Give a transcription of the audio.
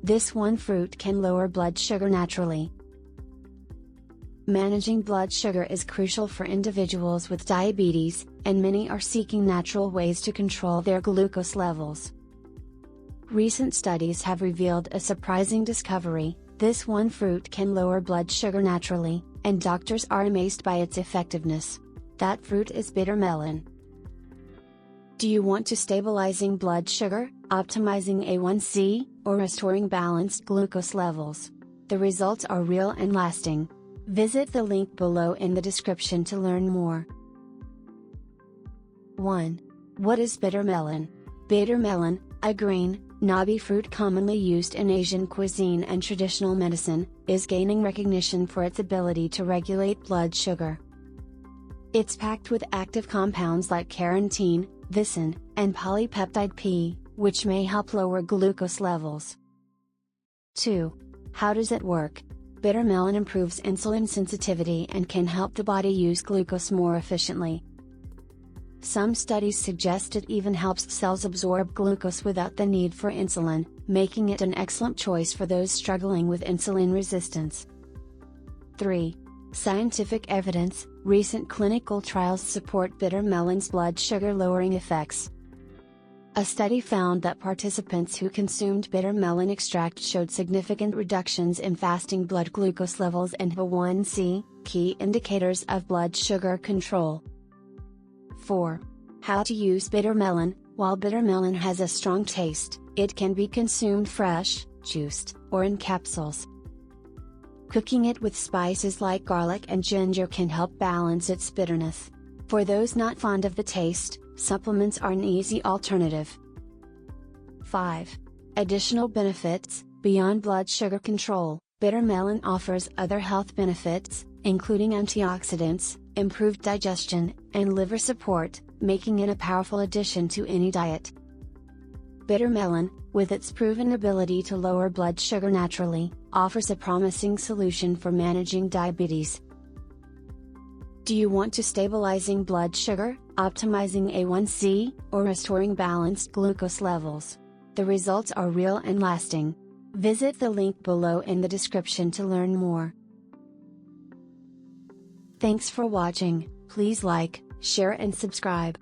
This one fruit can lower blood sugar naturally. Managing blood sugar is crucial for individuals with diabetes, and many are seeking natural ways to control their glucose levels. Recent studies have revealed a surprising discovery: this one fruit can lower blood sugar naturally, and doctors are amazed by its effectiveness. That fruit is bitter melon. Do you want to stabilizing blood sugar, optimizing A1C, or restoring balanced glucose levels? The results are real and lasting. Visit the link below in the description to learn more. 1. What is bitter melon? Bitter melon, a green, knobby fruit commonly used in Asian cuisine and traditional medicine, is gaining recognition for its ability to regulate blood sugar. It's packed with active compounds like carotene, vicin, and polypeptide P, which may help lower glucose levels. 2. How does it work? Bitter melon improves insulin sensitivity and can help the body use glucose more efficiently. Some studies suggest it even helps cells absorb glucose without the need for insulin, making it an excellent choice for those struggling with insulin resistance. 3. Scientific evidence. Recent clinical trials support bitter melon's blood sugar lowering effects. A study found that participants who consumed bitter melon extract showed significant reductions in fasting blood glucose levels and A1C, key indicators of blood sugar control. 4. How to use bitter melon. While bitter melon has a strong taste, it can be consumed fresh, juiced, or in capsules. Cooking it with spices like garlic and ginger can help balance its bitterness. For those not fond of the taste, supplements are an easy alternative. 5. Additional benefits. Beyond blood sugar control, bitter melon offers other health benefits, including antioxidants, improved digestion, and liver support, making it a powerful addition to any diet. Bitter melon, with its proven ability to lower blood sugar naturally, offers a promising solution for managing diabetes. Do you want to stabilizing blood sugar, optimizing A1C, or restoring balanced glucose levels? The results are real and lasting. Visit the link below in the description to learn more. Thanks for watching. Please like, share and subscribe.